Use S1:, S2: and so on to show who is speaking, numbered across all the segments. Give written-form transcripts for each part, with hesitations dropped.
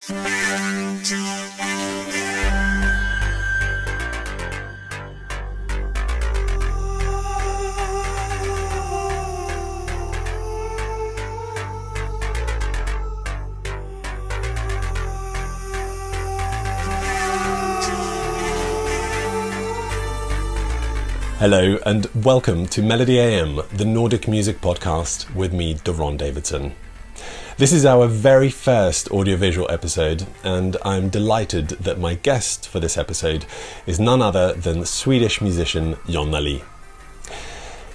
S1: Hello and welcome to Melody A.M, the Nordic music podcast with me, Doron Davidson. This is our very first audiovisual episode, and I'm delighted that my guest for this episode is none other than Swedish musician Yenni.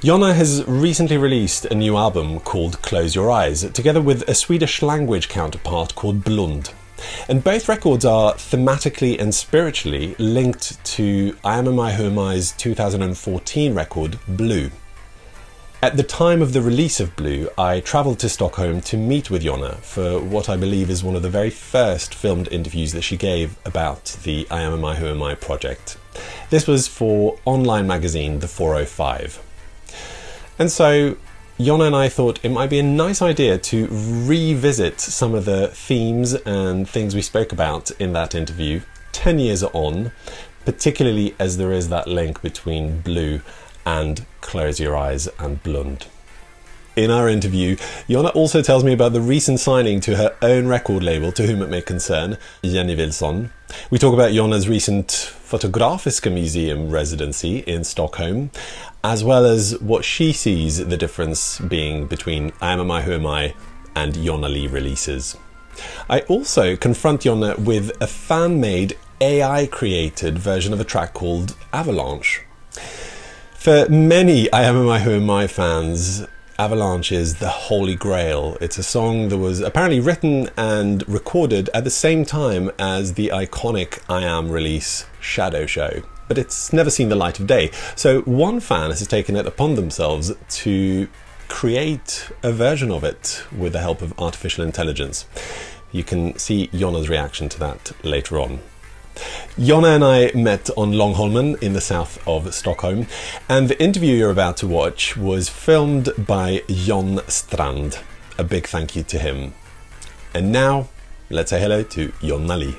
S1: Yenni has recently released a new album called Close Your Eyes, together with a Swedish language counterpart called Blund. And both records are thematically and spiritually linked to iamamiwhoami's 2014 record, Blue. At the time of the release of Blue, I travelled to Stockholm to meet with Yenni for what I believe is one of the very first filmed interviews that she gave about the iamamiwhoami project. This was for online magazine The 405. And so Yenni and I thought it might be a nice idea to revisit some of the themes and things we spoke about in that interview 10 years on, particularly as there is that link between Blue and Close Your Eyes and Blund. In our interview, Yenni also tells me about the recent signing to her own record label, to whom it may concern, Yenni. We talk about Yenni's recent Photografiska museum residency in Stockholm, as well as what she sees the difference being between iamamiwhoami and ionnalee releases. I also confront Yenni with a fan-made, AI-created version of a track called Avalanche. For many iamamiwhoami fans, Avalanche is the holy grail. It's a song that was apparently written and recorded at the same time as the iconic I Am release Shadow Show, but it's never seen the light of day. So one fan has taken it upon themselves to create a version of it with the help of artificial intelligence. You can see Yenni's reaction to that later on. Yenni and I met on Långholmen in the south of Stockholm, and the interview you're about to watch was filmed by John Strand. A big thank you to him. And now, let's say hello to Yenni.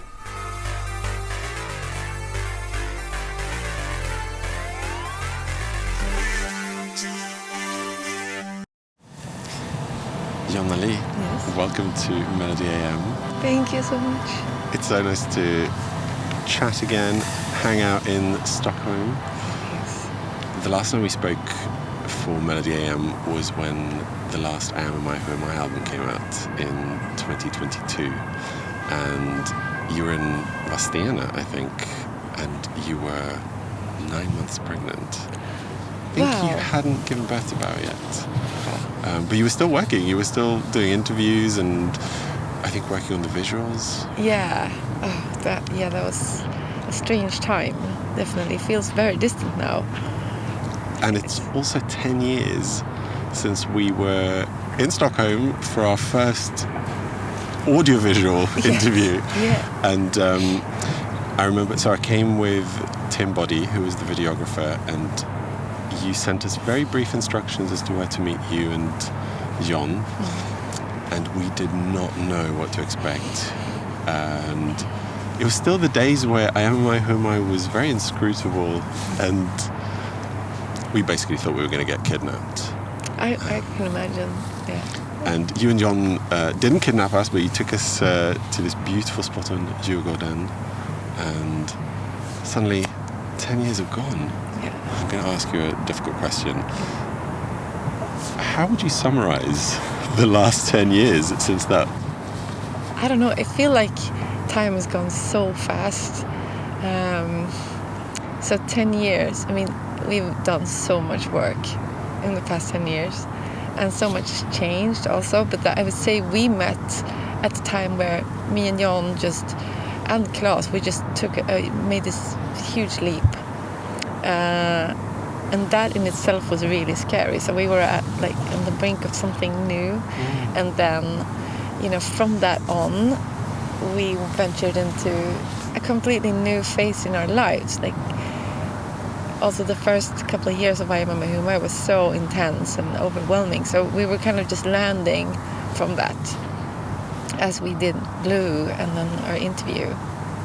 S1: Yenni,
S2: yes.
S1: Welcome to Melody A.M.
S2: Thank you so much.
S1: It's so nice to chat again, hang out in Stockholm.
S2: Yes.
S1: The last time we spoke for Melody A.M. was when the last iamamiwhoami album came out in 2022, and you were in Vadstena, I think, and you were 9 months pregnant. I think
S2: Wow.
S1: you hadn't given birth to Barry yet, but you were still working. You were still doing interviews and I think working on the visuals.
S2: Yeah. That was a strange time. Definitely feels very distant now.
S1: And it's also 10 years since we were in Stockholm for our first audiovisual interview.
S2: Yeah.
S1: And I remember, so I came with Tim Boddy, who was the videographer, and you sent us very brief instructions as to where to meet you and John. And we did not know what to expect. And it was still the days where iamamiwhoami was very inscrutable, and we basically thought we were going to get kidnapped.
S2: I can imagine, yeah.
S1: And you and John didn't kidnap us, but you took us to this beautiful spot on Djurgården, and suddenly 10 years have gone.
S2: Yeah.
S1: I'm going to ask you a difficult question. How would you summarize the last 10 years since that?
S2: I don't know, I feel like time has gone so fast. So 10 years, I mean, we've done so much work in the past 10 years, and so much changed also, but I would say we met at the time where me and John and Claes, we just made this huge leap. And that in itself was really scary. So we were on the brink of something new. And then, from that on, we ventured into a completely new phase in our lives. Also the first couple of years of iamamiwhoami was so intense and overwhelming. So we were kind of just landing from that. as we did Blue and then our interview,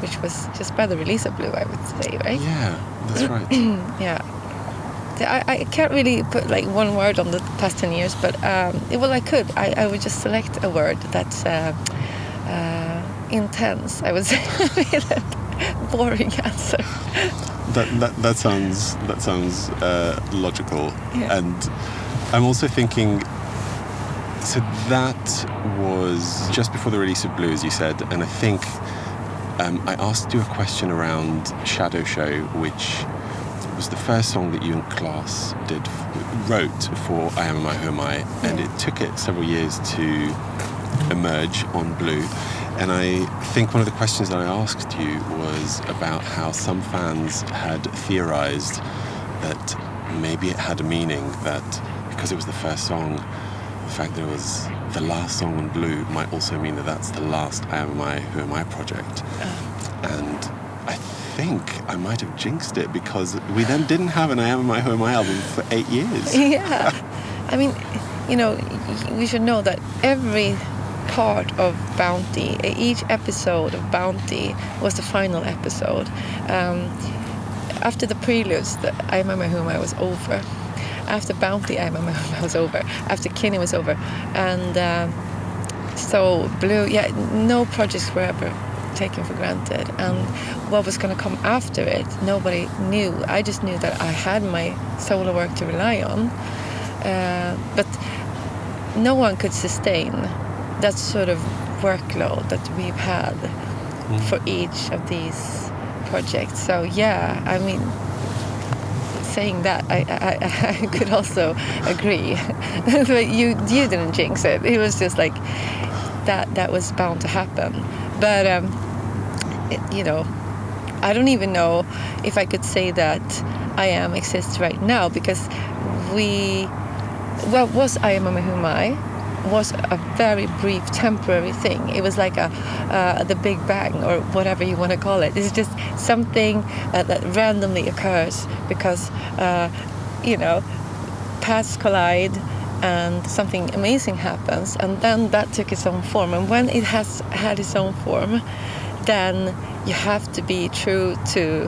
S2: which was just by the release of Blue, I would say, right?
S1: Yeah, that's right.
S2: Yeah. I can't really put like one word on the past 10 years, but well, I could. I would just select a word that's intense. I would say. Boring answer.
S1: That sounds logical,
S2: Yeah.
S1: and I'm also thinking. So that was just before the release of Blue, as you said, and I think I asked you a question around Shadow Show, which was the first song that you and Klaas wrote for iamamiwhoami, and it took it several years to emerge on Blue. And I think one of the questions that I asked you was about how some fans had theorized that maybe it had a meaning, that because it was the first song, the fact that it was the last song on Blue might also mean that that's the last iamamiwhoami project. And I think I might have jinxed it, because we then didn't have an iamamiwhoami album for 8 years.
S2: Yeah. I mean, we should know that every part of Bounty, each episode of Bounty was the final episode. After the preludes, the iamamiwhoami was over. After Bounty, iamamiwhoami was over. After Yenni was over. And so Blue, no projects were ever taken for granted. And what was going to come after it, nobody knew. I just knew that I had my solo work to rely on. But no one could sustain that sort of workload that we've had for each of these projects. So yeah, I mean, saying that, I could also agree. But you didn't jinx it. It was just like that was bound to happen. But I don't even know if I could say that I Am exists right now, because was iamamiwhoami was a very brief temporary thing. It was like the Big Bang, or whatever you want to call it. It's just something that randomly occurs because paths collide and something amazing happens, and then that took its own form. And when it has had its own form, then you have to be true to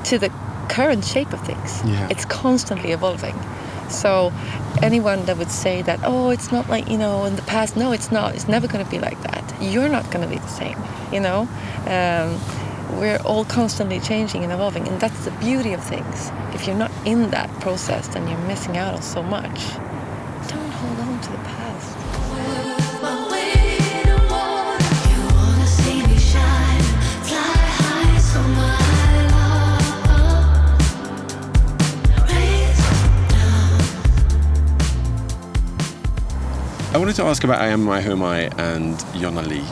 S2: the current shape of things.
S1: Yeah.
S2: It's constantly evolving. So anyone that would say that, oh, it's not like, in the past, no, it's not. It's never going to be like that. You're not going to be the same, We're all constantly changing and evolving, and that's the beauty of things. If you're not in that process, then you're missing out on so much. Don't hold on to the past.
S1: I wanted to ask about iamamiwhoami and ionnalee.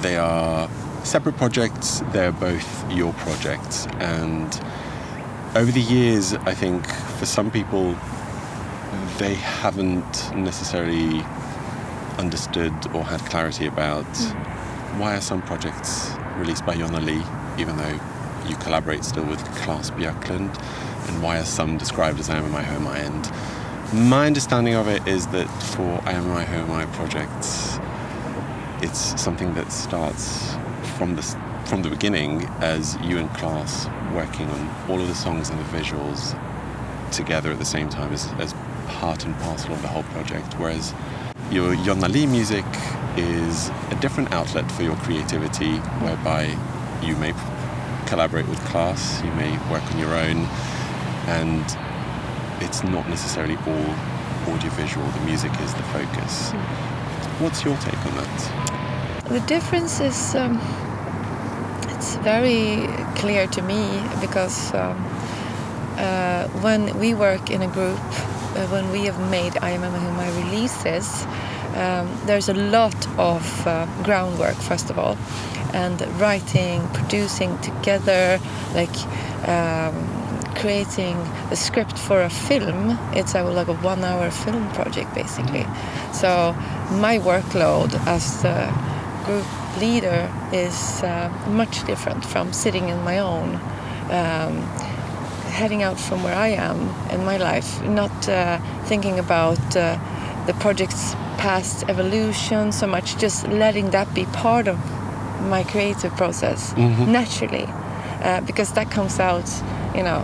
S1: They are separate projects. They're both your projects. And over the years, I think for some people, they haven't necessarily understood or had clarity about why are some projects released by ionnalee, even though you collaborate still with Klaas Björklund, and why are some described as iamamiwhoami. And my understanding of it is that for iamamiwhoami projects, it's something that starts from the beginning, as you and Klaas working on all of the songs and the visuals together at the same time as part and parcel of the whole project. Whereas your ionnalee music is a different outlet for your creativity, whereby you may collaborate with Klaas, you may work on your own, and it's not necessarily all audiovisual. The music is the focus. What's your take on that?
S2: The difference is, it's very clear to me, because when we work in a group, when we have made iamamiwhoami releases, there's a lot of groundwork, first of all, and writing, producing together, like creating a script for a film. It's like a 1-hour film project, basically. So my workload as the group leader is much different from sitting in my own, heading out from where I am in my life, not thinking about the the project's past evolution so much, just letting that be part of my creative process naturally, because that comes out,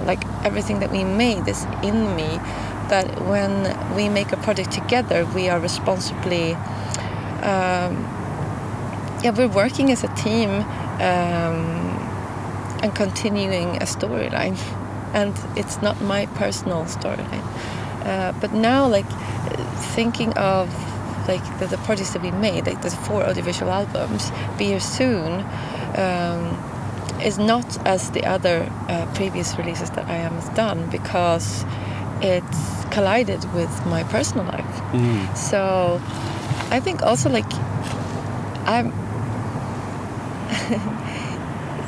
S2: like everything that we made is in me. But when we make a project together, we are responsibly, we're working as a team and continuing a storyline, and it's not my personal storyline. But now, like thinking of like the projects that we made, like the 4 audiovisual albums, Be Here Soon, is not as the other previous releases that I have done, because it's collided with my personal life. So I think also like I'm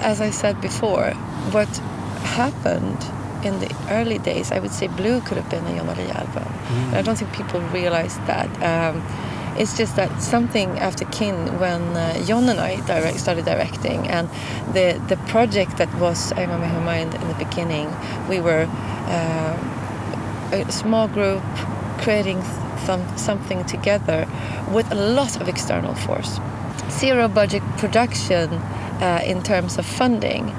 S2: as I said before, what happened in the early days, I would say Blue could have been a Yenni album. I don't think people realize that. It's just that something after Kin, when John and I started directing, and the project that was iamamiwhoami in the beginning, we were a small group creating something together with a lot of external force. Zero budget production in terms of funding,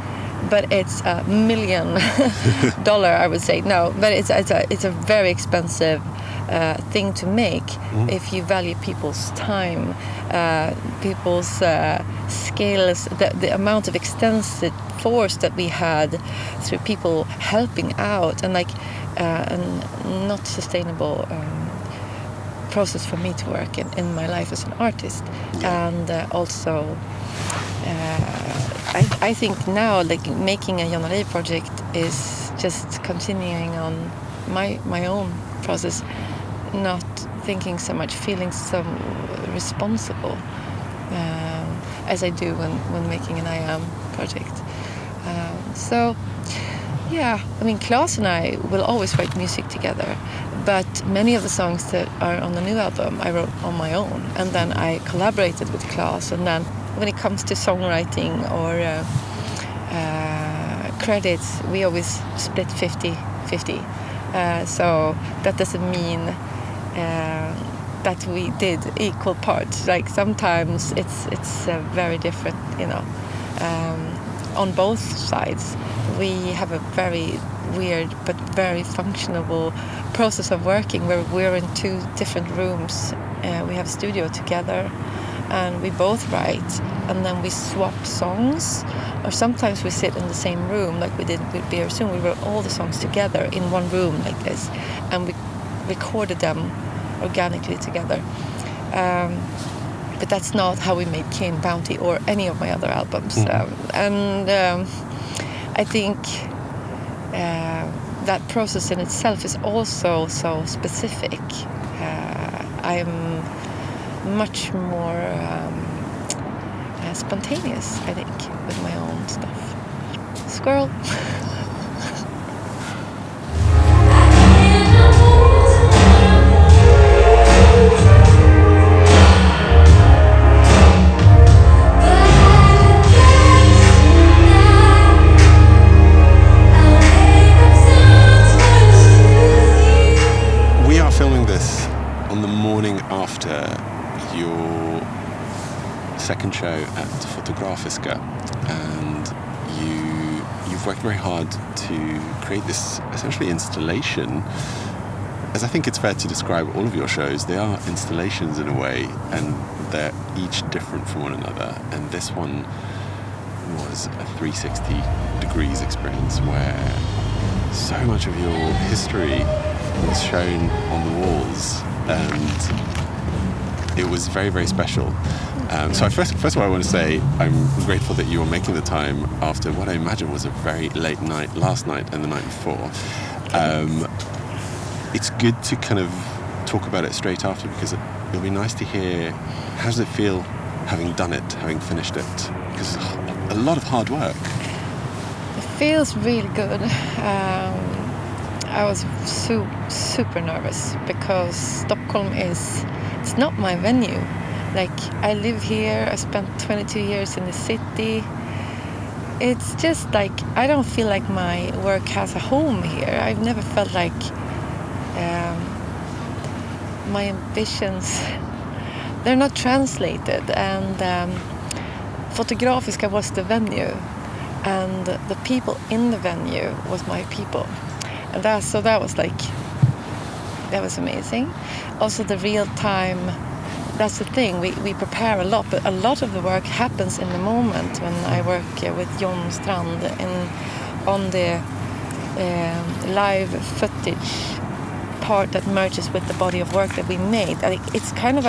S2: but it's $1 million, I would say. No, but it's a very expensive thing to make if you value people's time, people's skills, the amount of extensive force that we had through people helping out, and like a not sustainable process for me to work in my life as an artist. And also I think now like making a Yenni project is just continuing on my own process, not thinking so much, feeling so responsible as I do when making an IAM project. So yeah, I mean, Claes and I will always write music together, but many of the songs that are on the new album I wrote on my own, and then I collaborated with Claes. And then when it comes to songwriting or credits, we always split 50-50. So that doesn't mean that we did equal parts. Like sometimes it's very different, on both sides. We have a very weird but very functional process of working, where we're in 2 different rooms. We have a studio together, and we both write, and then we swap songs, or sometimes we sit in the same room, like we did with Be Here Soon. We wrote all the songs together in one room like this, and we recorded them organically together. But that's not how we made Kin, Bounty, or any of my other albums. I think that process in itself is also so specific. I'm much more spontaneous, I think, with my own stuff. Squirrel.
S1: Second show at Photografiska, and you've worked very hard to create this essentially installation. As I think it's fair to describe all of your shows, they are installations in a way, and they're each different from one another. And this one was a 360 degrees experience where so much of your history was shown on the walls, and it was very, very special. So first of all, I want to say I'm grateful that you were making the time after what I imagine was a very late night last night and the night before. It's good to kind of talk about it straight after, because it'll be nice to hear, how does it feel having done it, having finished it? Because it's a lot of hard work.
S2: It feels really good. I was super nervous, because Stockholm it's not my venue. Like, I live here, I spent 22 years in the city. It's just like, I don't feel like my work has a home here. I've never felt like my ambitions, they're not translated. And Photografiska was the venue, and the people in the venue was my people. And that was amazing. Also the real time, that's the thing, we prepare a lot, but a lot of the work happens in the moment when I work with Jon Strand on the live footage part that merges with the body of work that we made. It's kind of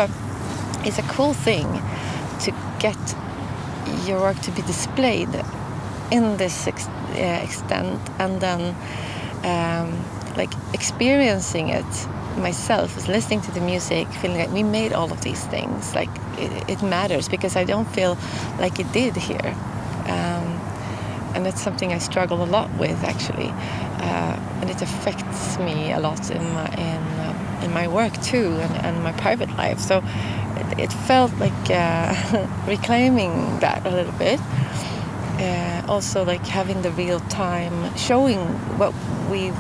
S2: it's a cool thing to get your work to be displayed in this extent, and then like experiencing it myself, is listening to the music, feeling like we made all of these things, like it matters, because I don't feel like it did here, and it's something I struggle a lot with, actually, and it affects me a lot in my work too, and my private life. So it felt like reclaiming that a little bit. Also, like having the real time, showing what we've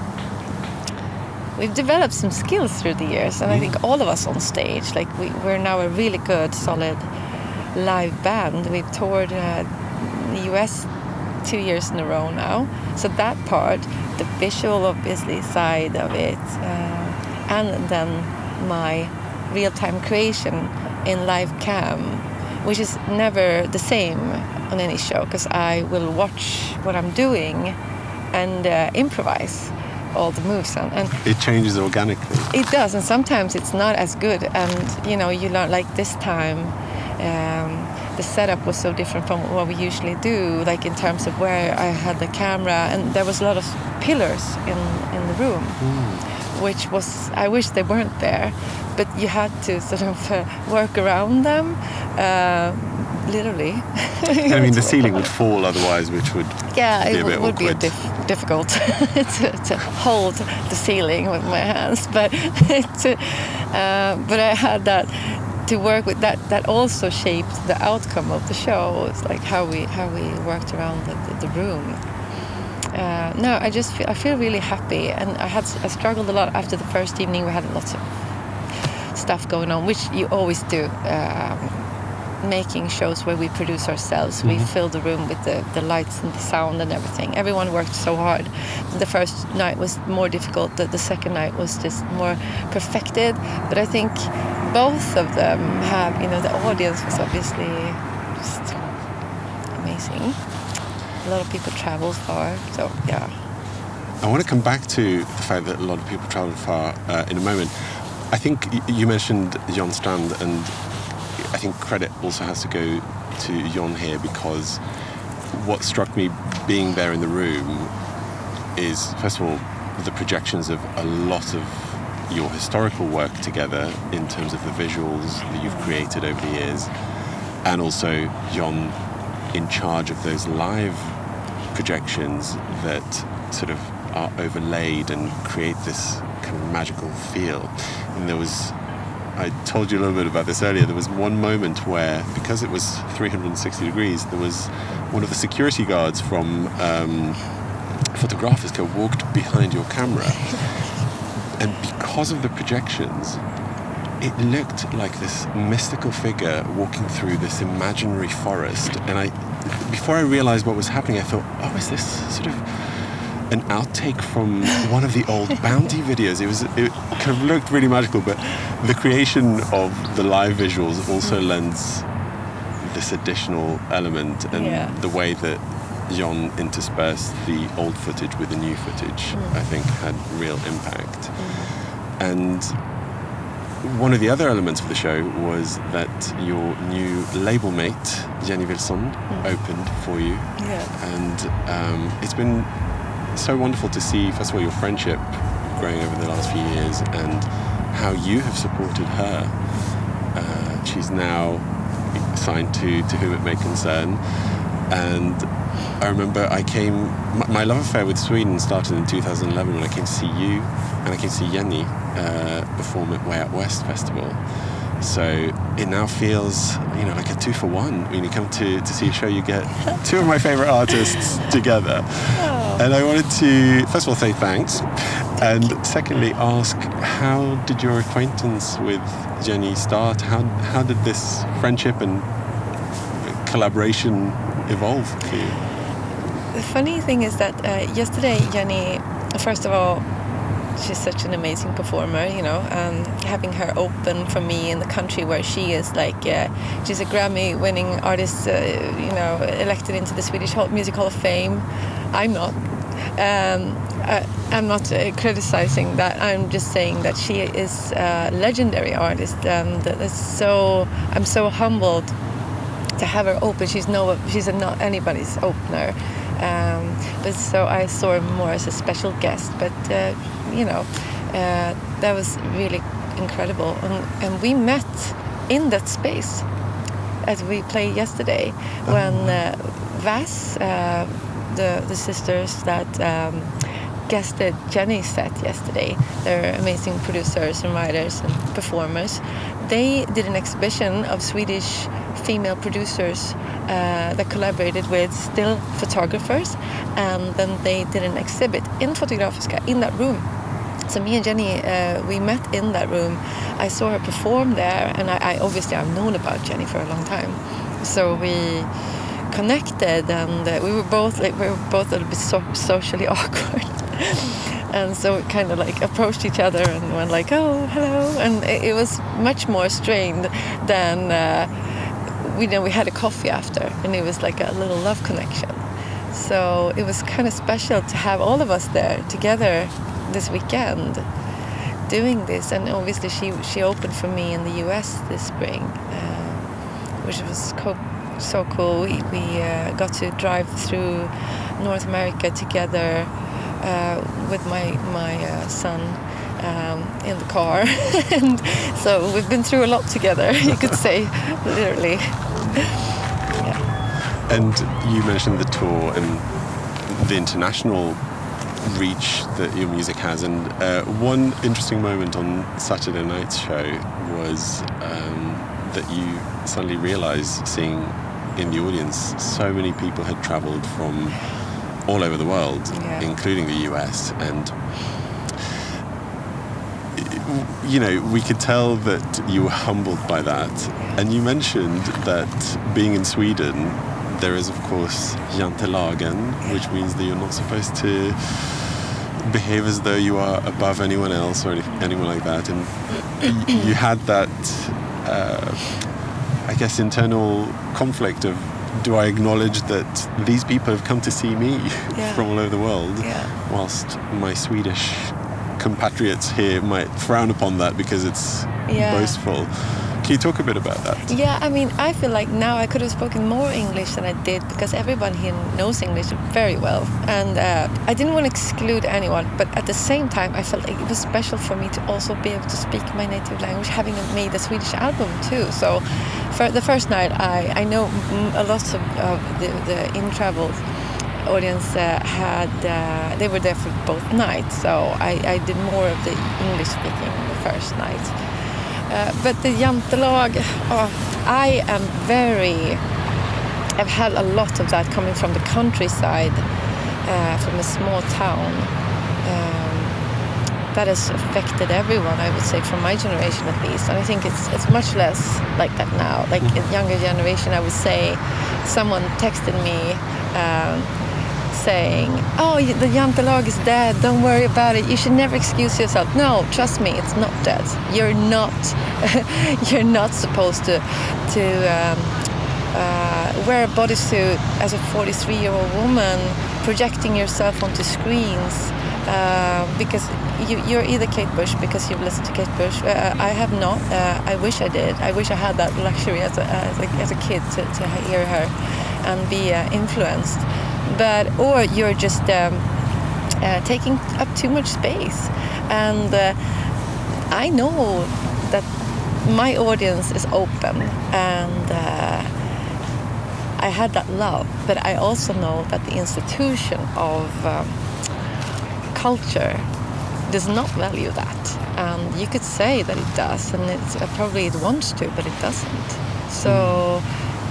S2: developed some skills through the years, and I think all of us on stage, like we're now a really good, solid live band. We've toured the US 2 years in a row now, so that part, the visual obviously side of it, and then my real-time creation in live cam, which is never the same on any show, because I will watch what I'm doing and improvise all the moves, and
S1: it changes organically.
S2: It does, and sometimes it's not as good, and you learn, like this time the setup was so different from what we usually do, like in terms of where I had the camera, and there was a lot of pillars in the room, which was, I wish they weren't there, but you had to sort of work around them, literally.
S1: I mean, the ceiling would fall otherwise, which would be a bit
S2: would
S1: awkward.
S2: be difficult to hold the ceiling with my hands, but I had that to work with. That also shaped the outcome of the show. It's like how we worked around the room. No, I feel really happy, and I struggled a lot after the first evening. We had lots of stuff going on, which you always do. Making shows where we produce ourselves, we fill the room with the lights and the sound and everything. Everyone worked so hard. The first night was more difficult. The second night was just more perfected. But I think both of them have, the audience was obviously just amazing. A lot of people traveled far, so yeah.
S1: I want to come back to the fact that a lot of people traveled far in a moment. I think you mentioned Jon Strand, and I think credit also has to go to Jon here, because what struck me being there in the room is, first of all, the projections of a lot of your historical work together in terms of the visuals that you've created over the years, and also Jon in charge of those live projections that sort of are overlaid and create this kind of magical feel. And I told you a little bit about this earlier, there was one moment where, because it was 360 degrees, there was one of the security guards from Photografiska walked behind your camera, and because of the projections, it looked like this mystical figure walking through this imaginary forest. And before I realized what was happening, I thought, oh, is this sort of an outtake from one of the old Bounty videos? It kind of looked really magical, but the creation of the live visuals also lends this additional element, and the way that Jon interspersed the old footage with the new footage, I think had real impact. And one of the other elements of the show was that your new label mate, Yenni opened for you. And it's been so wonderful to see, first of all, your friendship growing over the last few years, and how you have supported her. She's now signed to Whom It May Concern, and I remember my love affair with Sweden started in 2011 when I came to see you, and I came to see Yenni perform at Way Out West Festival. So it now feels, like a 2-for-1. When you come to see a show, you get two of my favorite artists together. And I wanted to, first of all, say thanks. And secondly, ask, how did your acquaintance with Yenni start? How did this friendship and collaboration evolve for you?
S2: The funny thing is that yesterday Yenni, first of all, she's such an amazing performer, you know, and having her open for me in the country where she is, like, she's a Grammy-winning artist, you know, elected into the Swedish Music Hall of Fame. I'm not. I'm not criticizing that. I'm just saying that she is a legendary artist, and I'm so humbled to have her open. She's not anybody's opener. But so I saw her more as a special guest. But you know, that was really incredible, and we met in that space as we played yesterday when Vas, the sisters that guested Yenni's set yesterday. They're amazing producers and writers and performers. They did an exhibition of Swedish female producers that collaborated with still photographers, and then they did an exhibit in Photografiska in that room. So me and Yenni, we met in that room. I saw her perform there, and I've known about Yenni for a long time. So we connected, and we were both a little bit socially awkward. And so we kind of like approached each other and went like, oh, hello. And it was much more strained than, we had a coffee after, and it was like a little love connection. So it was kind of special to have all of us there together this weekend doing this. And obviously she opened for me in the US this spring, which was so cool. We got to drive through North America together with my son in the car. And so we've been through a lot together, you could say, literally. Yeah.
S1: And you mentioned the tour and the international reach that your music has, and one interesting moment on Saturday night's show was that you suddenly realized, seeing in the audience, so many people had traveled from all over the world, including the US, and we could tell that you were humbled by that. And you mentioned that being in Sweden, there is, of course, jantelagen, which means that you're not supposed to behave as though you are above anyone else or anyone like that. And you had that, I guess, internal conflict of, do I acknowledge that these people have come to see me from all over the world, whilst my Swedish compatriots here might frown upon that because it's boastful. Can you talk a bit about that?
S2: Yeah, I mean, I feel like now I could have spoken more English than I did, because everyone here knows English very well. And I didn't want to exclude anyone, but at the same time, I felt like it was special for me to also be able to speak my native language, having made a Swedish album too. So for the first night, I know a lot of the in-travel audience they were there for both nights, so I did more of the English speaking the first night. But the jantelag, I've had a lot of that coming from the countryside, from a small town. That has affected everyone, I would say, from my generation at least. And I think it's much less like that now. Like in younger generation, I would say, someone texted me saying, oh, the jantelag is dead, don't worry about it, you should never excuse yourself. No, trust me, it's not dead. You're not supposed to wear a bodysuit as a 43-year-old woman, projecting yourself onto screens, because you're either Kate Bush because you've listened to Kate Bush. I have not. I wish I did. I wish I had that luxury as a kid to hear her and be influenced. Or you're just taking up too much space. And I know that my audience is open, and I had that love, but I also know that the institution of culture does not value that. And you could say that it does, and probably it wants to, but it doesn't. So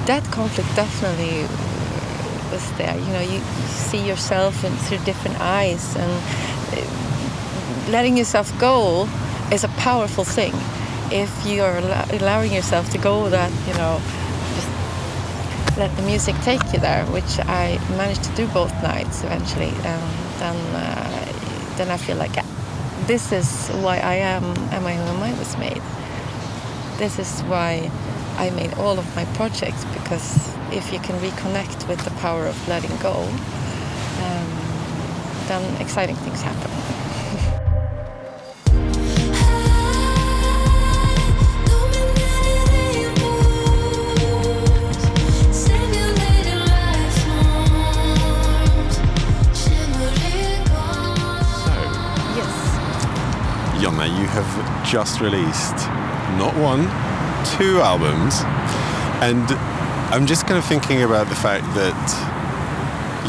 S2: that conflict definitely was there. You see yourself through different eyes, and letting yourself go is a powerful thing. If you're allowing yourself to go, that just let the music take you there, which I managed to do both nights eventually, and then I feel like this is why I am ionnalee was made. This is why I made all of my projects, because if you can reconnect with the power of letting go, then exciting things happen.
S1: Yenni, you have just released not 1, 2 albums, and I'm just kind of thinking about the fact that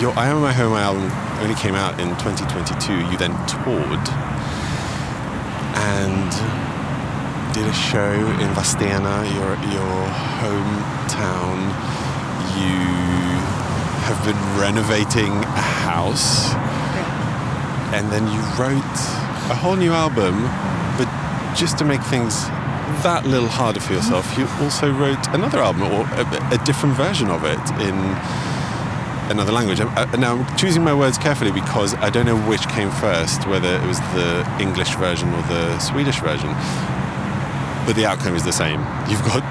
S1: your iamamiwhoami album only came out in 2022. You then toured and did a show in Vadstena, your hometown. You have been renovating a house, and then you wrote a whole new album, but just to make things that little harder for yourself, you also wrote another album, or a different version of it in another language. Now, I'm choosing my words carefully because I don't know which came first, whether it was the English version or the Swedish version, but the outcome is the same. You've got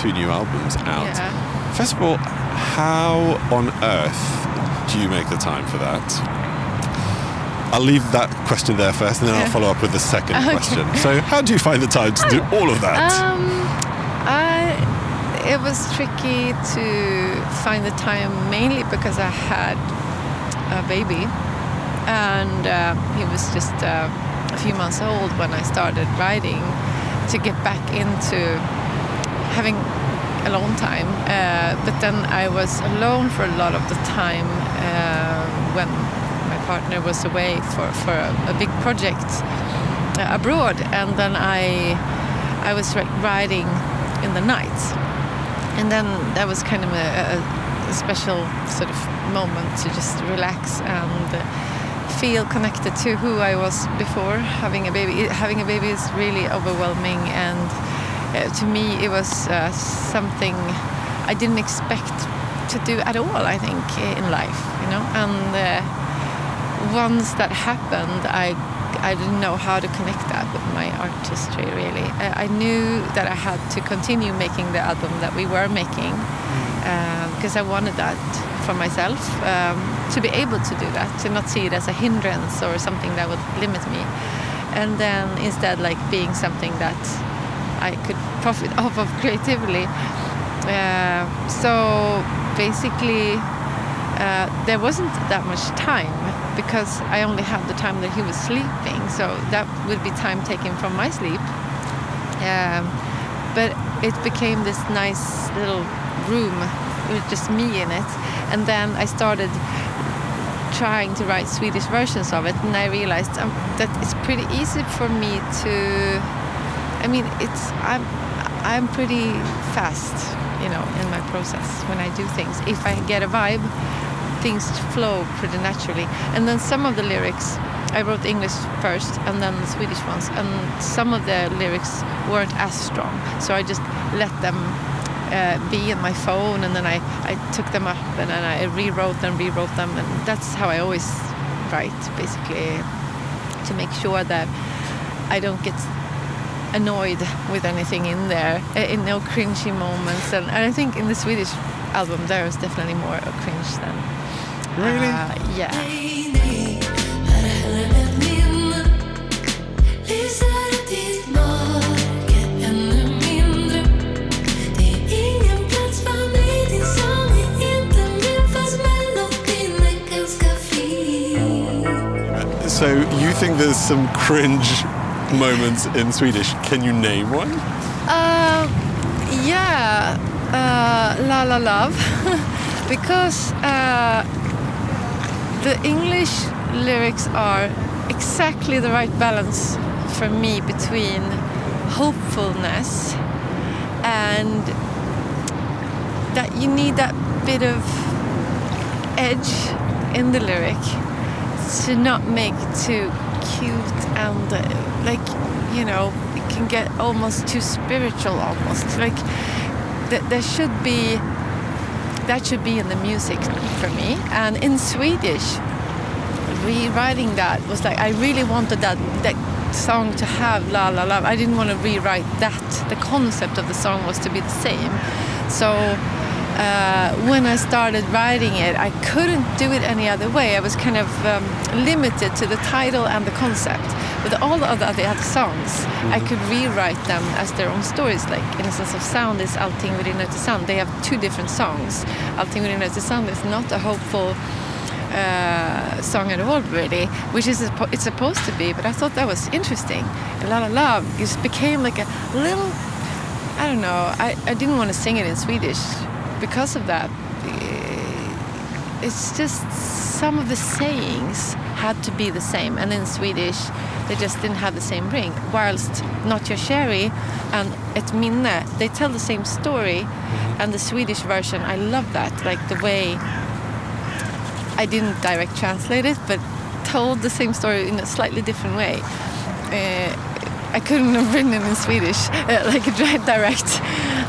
S1: 2 new albums out.
S2: Yeah.
S1: First of all, how on earth do you make the time for that? I'll leave that question there first, and then I'll follow up with the second question. So, how do you find the time to do all of that?
S2: It was tricky to find the time, mainly because I had a baby, and he was just a few months old when I started writing, to get back into having alone time. But then I was alone for a lot of the time when partner was away for a big project abroad, and then I was writing in the night, and then that was kind of a special sort of moment to just relax and feel connected to who I was before having a baby. Having a baby is really overwhelming, and to me it was something I didn't expect to do at all, I think, in life, and once that happened, I didn't know how to connect that with my artistry, really. I knew that I had to continue making the album that we were making, because I wanted that for myself, to be able to do that, to not see it as a hindrance or something that would limit me, and then instead being something that I could profit off of creatively. So basically, there wasn't that much time, because I only had the time that he was sleeping, so that would be time taken from my sleep. But it became this nice little room with just me in it, and then I started trying to write Swedish versions of it, and I realized that it's pretty easy for me to. I'm pretty fast, in my process when I do things. If I get a vibe, things flow pretty naturally. And then some of the lyrics, I wrote English first and then the Swedish ones, and some of the lyrics weren't as strong, so I just let them be in my phone, and then I took them up and then I rewrote them, and that's how I always write, basically, to make sure that I don't get annoyed with anything in there, in no cringy moments, and I think in the Swedish album there is definitely more a cringe than.
S1: Really?
S2: Yeah.
S1: So you think there's some cringe moments in Swedish? Can you name one?
S2: Yeah, La La Love, because the English lyrics are exactly the right balance for me between hopefulness and that you need that bit of edge in the lyric to not make too cute and like, you know, it can get almost too spiritual almost. Like that should be in the music for me. And in Swedish, rewriting that was like, I really wanted that song to have la la la. I didn't want to rewrite that. The concept of the song was to be the same. So when I started writing it, I couldn't do it any other way. I was kind of limited to the title and the concept. With all the other songs, I could rewrite them as their own stories. Like Innocence of Sound is Allting vi rinner till sand. They have two different songs. Allting vi rinner till sand is not a hopeful song at all, really, which is it's supposed to be, but I thought that was interesting. And La La La just became like a little, I don't know, I didn't want to sing it in Swedish because of that. It's just some of the sayings had to be the same, and in Swedish they just didn't have the same ring. Whilst Not Your Cherry and Ett minne, they tell the same story, and the Swedish version, I love that, like the way I didn't direct translate it, but told the same story in a slightly different way. I couldn't have written it in Swedish, like direct.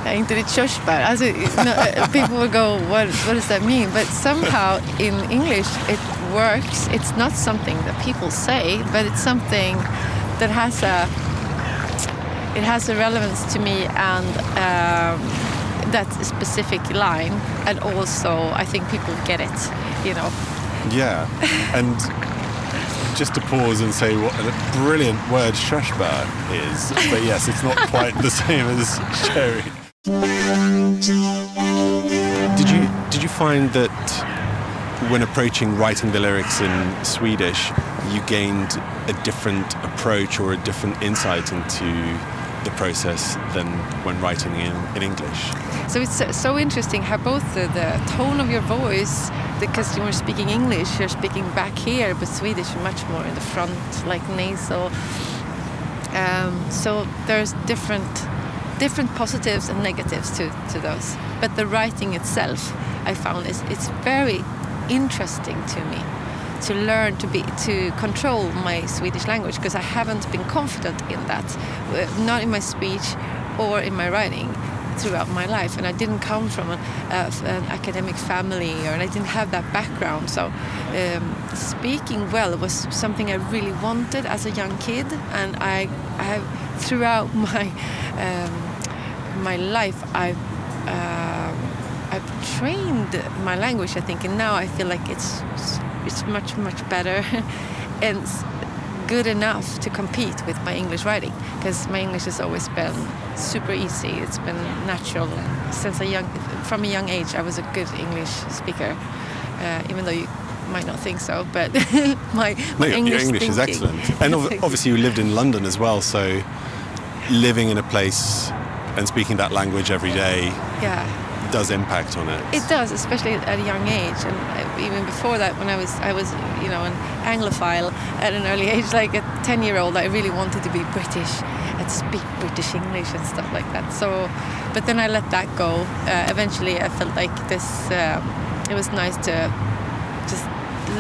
S2: Inte ditt körsbär. Alltså, people would go, what does that mean? But somehow in English it works. It's not something that people say, but it's something that has a relevance to me, and that specific line, and also I think people get it, you know.
S1: Yeah, and just to pause and say what a brilliant word körsbär is, but yes, it's not quite the same as cherry. Did you find that when approaching writing the lyrics in Swedish, you gained a different approach or a different insight into the process than when writing in English?
S2: So it's so interesting how both the tone of your voice, because you were speaking English, you're speaking back here, but Swedish much more in the front, like nasal. So there's different positives and negatives to those. But the writing itself, I found, it's very interesting to me to learn to control my Swedish language, because I haven't been confident in that, not in my speech or in my writing throughout my life, and I didn't come from an academic family, and I didn't have that background. So speaking well was something I really wanted as a young kid, and I throughout my life I've trained my language, I think, and now I feel like it's much better and good enough to compete with my English writing, because my English has always been super easy. It's been natural since from a young age. I was a good English speaker, even though you might not think so, but my English
S1: is excellent. And obviously you lived in London as well, so living in a place and speaking that language every day does impact on it.
S2: It does, especially at a young age, and even before that, when I was you know, an Anglophile at an early age, like a 10-year-old, I really wanted to be British and speak British English and stuff like that. So, but then I let that go. Eventually, I felt like this. It was nice to just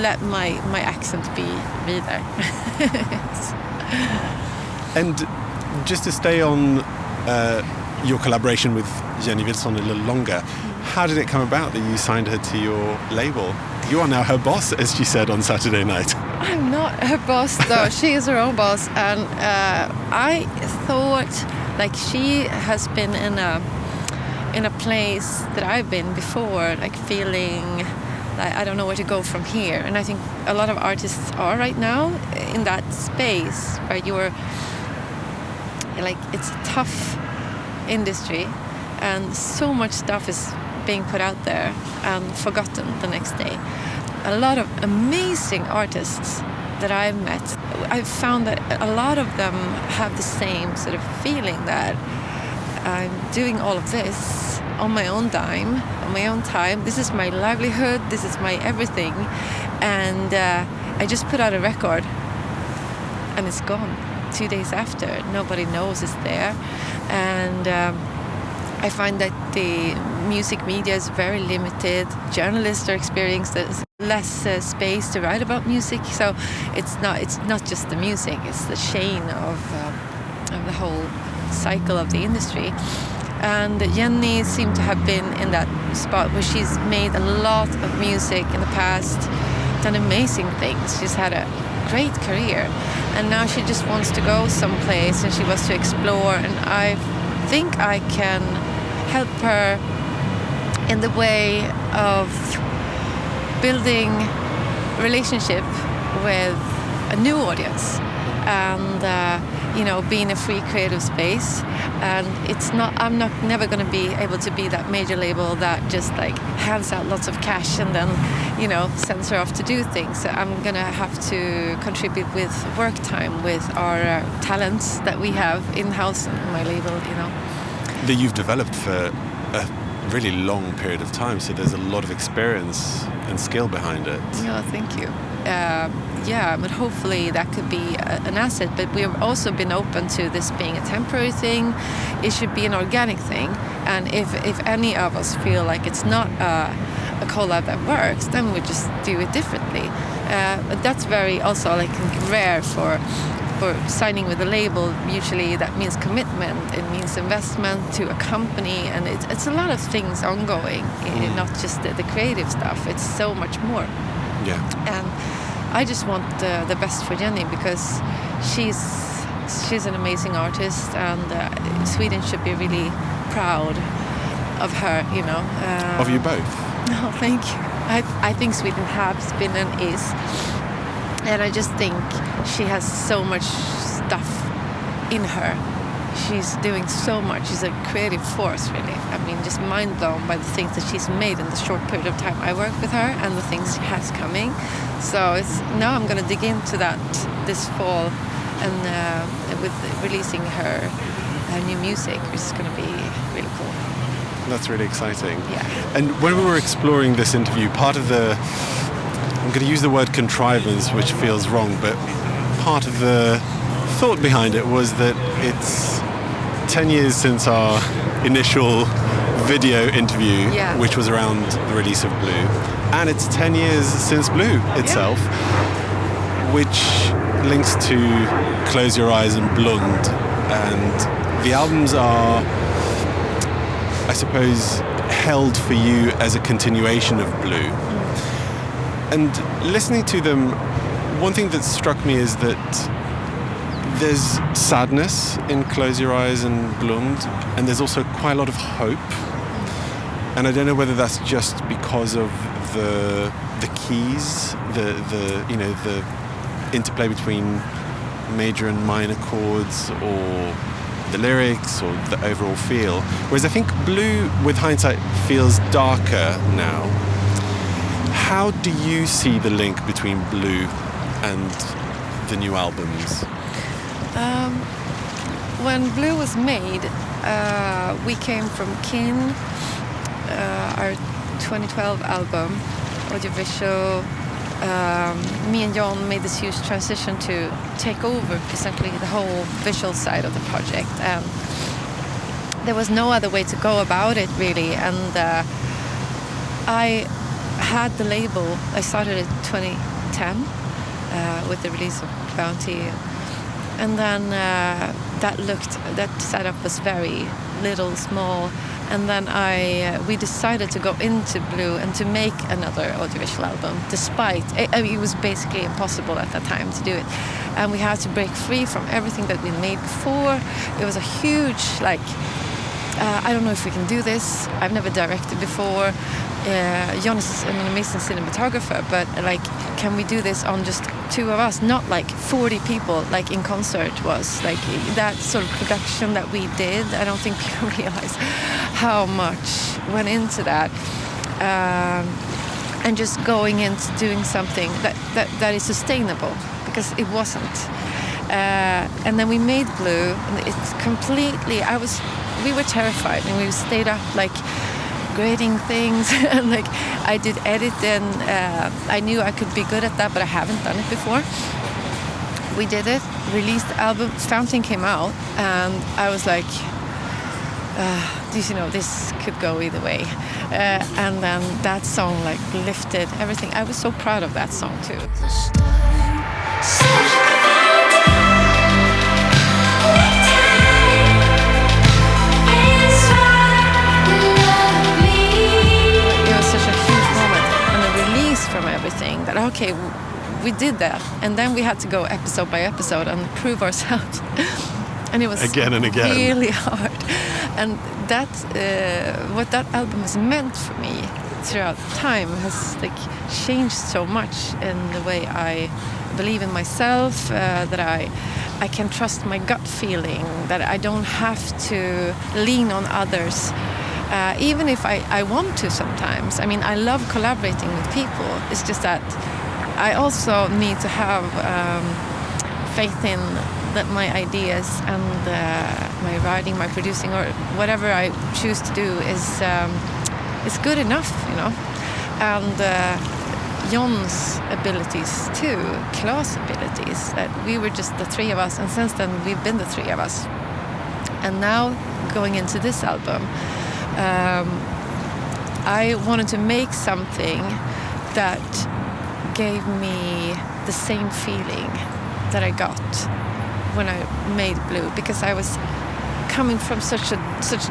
S2: let my accent be there.
S1: And just to stay on your collaboration with Yenni a little longer, how did it come about that you signed her to your label? You are now her boss, as she said on Saturday night.
S2: I'm not her boss, though. She is her own boss, and I thought, like, she has been in a place that I've been before, like feeling like I don't know where to go from here. And I think a lot of artists are right now in that space where you're like, it's a tough industry, and so much stuff is being put out there and forgotten the next day. A lot of amazing artists that I've met, I've found that a lot of them have the same sort of feeling, that I'm doing all of this on my own dime, on my own time. This is my livelihood, this is my everything, and I just put out a record and it's gone 2 days after. Nobody knows it's there, and I find that the music media is very limited. Journalists are experiencing this less space to write about music. So it's not just the music; it's the chain of the whole cycle of the industry. And Yenni seemed to have been in that spot where she's made a lot of music in the past, done amazing things. She's had a great career, and now she just wants to go someplace, and she wants to explore. And I think I can help her in the way of building relationship with a new audience, and being a free creative space. And I'm never going to be able to be that major label that just like hands out lots of cash and then sends her off to do things. So I'm going to have to contribute with work time, with our talents that we have in-house on my label.
S1: That you've developed for a really long period of time, so there's a lot of experience and skill behind it.
S2: Yeah, thank you. But hopefully that could be an asset. But we've also been open to this being a temporary thing. It should be an organic thing. And if any of us feel like it's not a collab that works, then we just do it differently. But that's very also like rare for signing with a label. Usually that means commitment, it means investment to a company, and it's a lot of things ongoing, not just the creative stuff. It's so much more.
S1: Yeah.
S2: And I just want the best for Yenni, because she's an amazing artist, and Sweden should be really proud of her.
S1: Of you both.
S2: No, thank you. I think Sweden has been and is. And I just think she has so much stuff in her. She's doing so much. She's a creative force, really. I mean, just mind blown by the things that she's made in the short period of time I work with her, and the things she has coming. So now I'm going to dig into that this fall, and with releasing her new music, which is going to be really cool.
S1: That's really exciting.
S2: Yeah.
S1: And when we were exploring this interview, part of I'm going to use the word contrivance, which feels wrong, but part of the thought behind it was that it's 10 years since our initial video interview, which was around the release of Blue, and it's 10 years since Blue itself, which links to Close Your Eyes and Blund, and the albums are, I suppose, held for you as a continuation of Blue. And listening to them, one thing that struck me is that there's sadness in Close Your Eyes and Blund, and there's also quite a lot of hope. And I don't know whether that's just because of the keys, the interplay between major and minor chords, or the lyrics, or the overall feel. Whereas I think Blue, with hindsight, feels darker now. How do you see the link between Blue and the new albums?
S2: When Blue was made, we came from Kin, our 2012 album, audiovisual. Me and John made this huge transition to take over essentially the whole visual side of the project. There was no other way to go about it, really. And I had the label. I started in 2010 with the release of Bounty, and then that setup was very little, small, and then we decided to go into Blue and to make another audiovisual album, despite it was basically impossible at that time to do it, and we had to break free from everything that we made before. It was a huge I don't know if we can do this. I've never directed before. John is an amazing cinematographer, but can we do this on just two of us? Not 40 people like in concert was. That sort of production that we did, I don't think people realize how much went into that. And just going into doing something that is sustainable, because it wasn't. And then we made Blue, and it's completely, we were terrified, and we stayed up grading things, and I did edit, and I knew I could be good at that, but I haven't done it before. We did it, released the album, Fountain came out, and I was this could go either way. And then that song like lifted everything. I was so proud of that song too. It was such a huge moment and a release from everything that, okay, we did that. And then we had to go episode by episode and prove ourselves. And it was
S1: again and again
S2: really hard. And that what that album has meant for me throughout time has like changed so much in the way I believe in myself, that I can trust my gut feeling, that I don't have to lean on others, even if I want to sometimes. I mean, I love collaborating with people. It's just that I also need to have faith in that my ideas and my writing, my producing, or whatever I choose to do is good enough, And Jon's abilities too, Claes' abilities. That we were just the three of us, and since then we've been the three of us. And now going into this album, I wanted to make something that gave me the same feeling that I got when I made Blue, because I was coming from such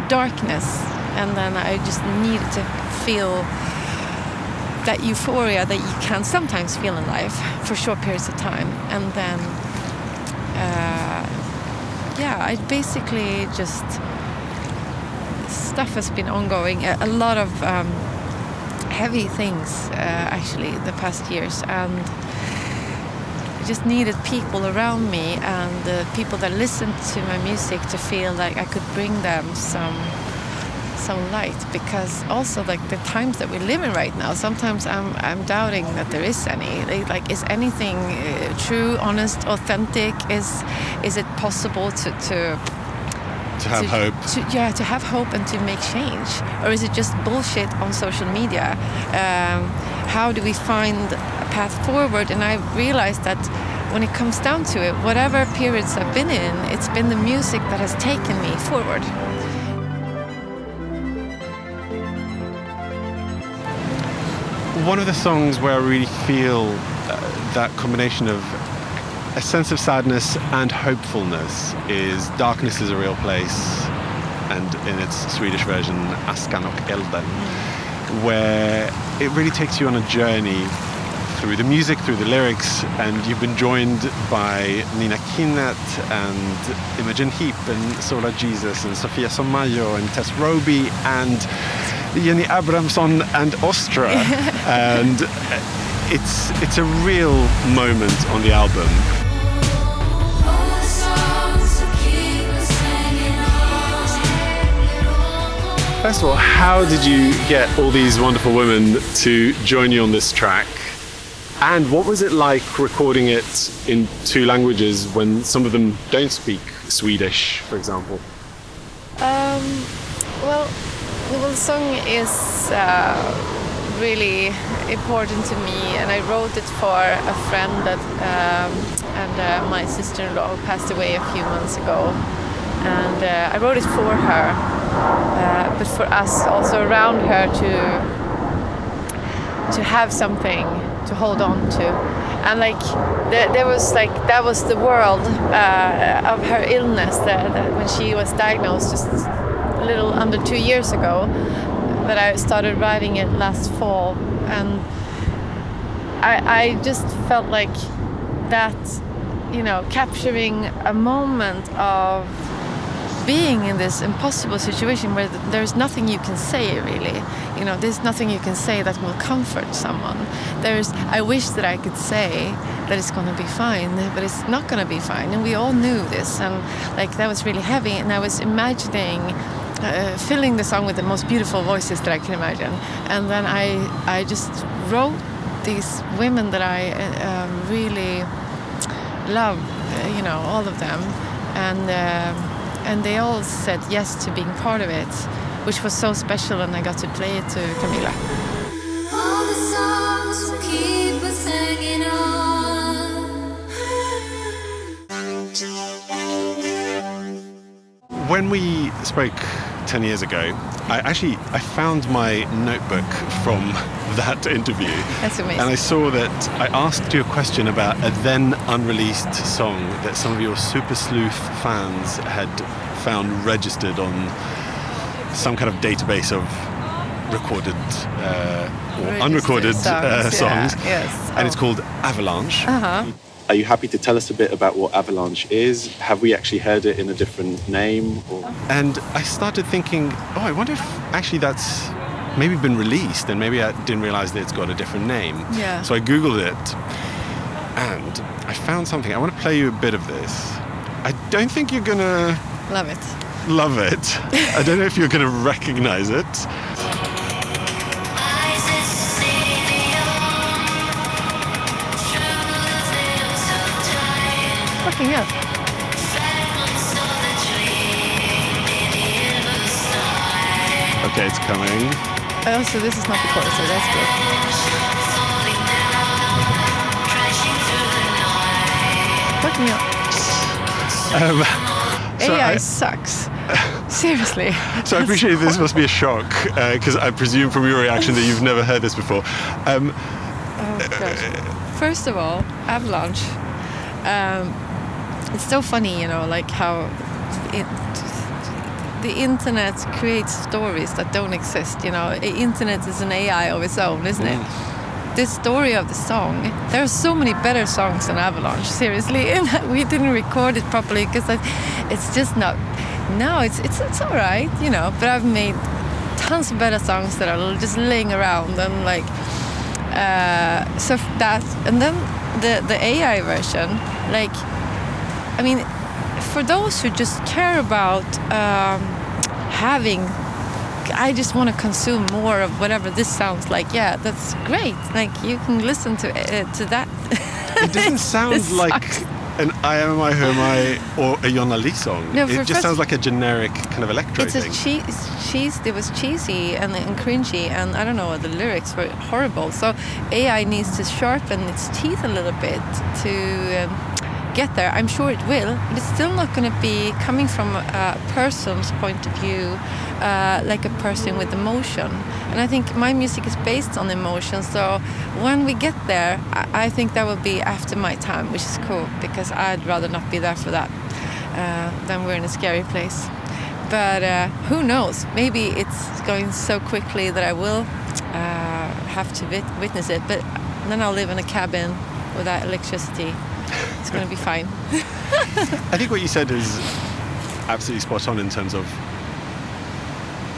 S2: darkness, and then I just needed to feel that euphoria that you can sometimes feel in life for short periods of time. And then I basically just, stuff has been ongoing, a lot of heavy things actually the past years, and I just needed people around me and the people that listened to my music to feel like I could bring them some light, because also like the times that we live in right now, sometimes I'm doubting that there is any. Like, is anything true, honest, authentic? Is it possible to
S1: have hope?
S2: To have hope and to make change, or is it just bullshit on social media? How do we find a path forward? And I realized that when it comes down to it, whatever periods I've been in, it's been the music that has taken me forward.
S1: One of the songs where I really feel that combination of a sense of sadness and hopefulness is Darkness is a Real Place, and in its Swedish version, Askan och elden, where it really takes you on a journey through the music, through the lyrics, and you've been joined by Nina Kinnett and Imogen Heap and Sola Jesus and Sofia Somayo and Tess Roby and Yenni Abramson and Ostra. And it's a real moment on the album. First of all, how did you get all these wonderful women to join you on this track? And what was it like recording it in two languages when some of them don't speak Swedish, for example?
S2: Well, the song is really important to me, and I wrote it for a friend that and my sister-in-law passed away a few months ago, and I wrote it for her, but for us also around her to have something to hold on to. And like there was like, that was the world of her illness that when she was diagnosed just a little under 2 years ago, that I started writing it last fall. And I just felt like that, capturing a moment of being in this impossible situation where there's nothing you can say really, there's nothing you can say that will comfort someone. I wish that I could say that it's going to be fine, but it's not going to be fine, and we all knew this, and like that was really heavy. And I was imagining filling the song with the most beautiful voices that I can imagine, and then I just wrote these women that I really love, all of them, and they all said yes to being part of it, which was so special, and I got to play it to Camilla.
S3: All the songs will keep us hanging on.
S1: When we spoke 10 years ago, I found my notebook from that interview.
S2: That's amazing.
S1: And I saw that I asked you a question about a then unreleased song that some of your Super Sleuth fans had found registered on some kind of database of recorded or unrecorded songs.
S2: Yes.
S1: And it's called Avalanche.
S2: Uh-huh.
S1: Are you happy to tell us a bit about what Avalanche is? Have we actually heard it in a different name? And I started thinking, I wonder if actually that's maybe been released, and maybe I didn't realize that it's got a different name.
S2: Yeah.
S1: So I Googled it, and I found something. I want to play you a bit of this. I don't think you're going to...
S2: Love it.
S1: Love it. I don't know if you're going to recognize it.
S2: Fucking hell.
S1: Okay, it's coming.
S2: Oh, so this is not the chorus, so that's good. Fucking hell. AI sucks. Seriously.
S1: So I appreciate this must be a shock, because I presume from your reaction that you've never heard this before.
S2: Oh, gosh. First of all, Avalanche. It's so funny, you know, like how the internet creates stories that don't exist, you know. The internet is an AI of its own, isn't it? The story of the song, there are so many better songs than Avalanche, seriously, and we didn't record it properly because it's just not, no, it's all right, you know, but I've made tons of better songs that are just laying around, and like, so that, and then the AI version, like, I mean, for those who just care about having, I just want to consume more of whatever this sounds like. Yeah, that's great. Like, you can listen to that.
S1: It doesn't sound like an iamamiwhoami or a Yenni song.
S2: No,
S1: it just sounds like a generic kind of electro thing.
S2: It was cheesy and cringy, and I don't know, the lyrics were horrible. So AI needs to sharpen its teeth a little bit to get there. I'm sure it will, but it's still not going to be coming from a person's point of view, like a person with emotion. And I think my music is based on emotion, so when we get there, I think that will be after my time, which is cool, because I'd rather not be there for that than we're in a scary place. But who knows, maybe it's going so quickly that I will have to witness it, but then I'll live in a cabin without electricity. It's going to be fine.
S1: I think what you said is absolutely spot on in terms of,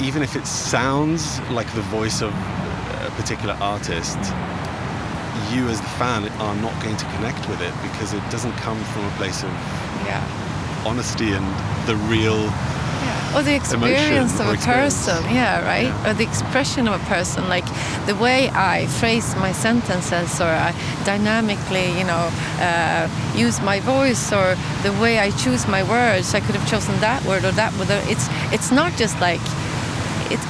S1: even if it sounds like the voice of a particular artist, you as the fan are not going to connect with it because it doesn't come from a place of honesty and the real
S2: or the experience of a person, right?
S1: Yeah.
S2: Or the expression of a person, like the way I phrase my sentences, or I dynamically, you know, use my voice, or the way I choose my words. I could have chosen that word or that word. It's not just like it's.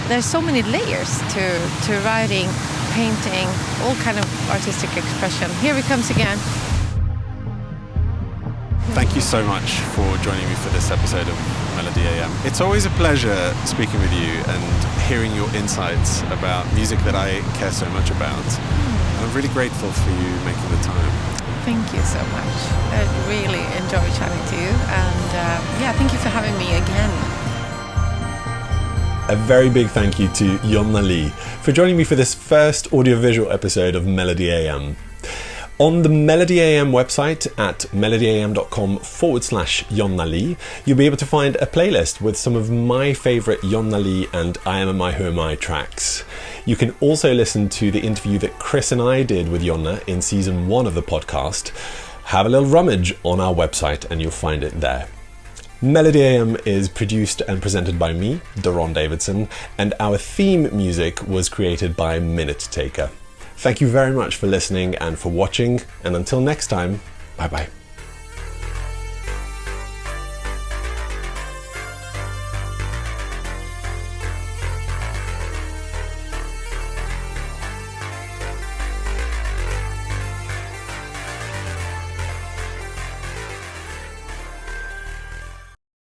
S2: There's so many layers to writing, painting, all kind of artistic expression. Here it comes again.
S1: Thank you so much for joining me for this episode of Melody A.M. It's always a pleasure speaking with you and hearing your insights about music that I care so much about. And I'm really grateful for you making the time.
S2: Thank you so much. I really enjoy chatting to you, and thank you for having me again.
S1: A very big thank you to Ionnalee for joining me for this first audiovisual episode of Melody A.M. On the Melody A.M website at melodyam.com/Ionnalee, you'll be able to find a playlist with some of my favourite Ionnalee and iamamiwhoami tracks. You can also listen to the interview that Chris and I did with Yonna in season 1 of the podcast. Have a little rummage on our website and you'll find it there. Melody A.M is produced and presented by me, Doron Davidson, and our theme music was created by Minute Taker. Thank you very much for listening and for watching, and until next time, bye bye.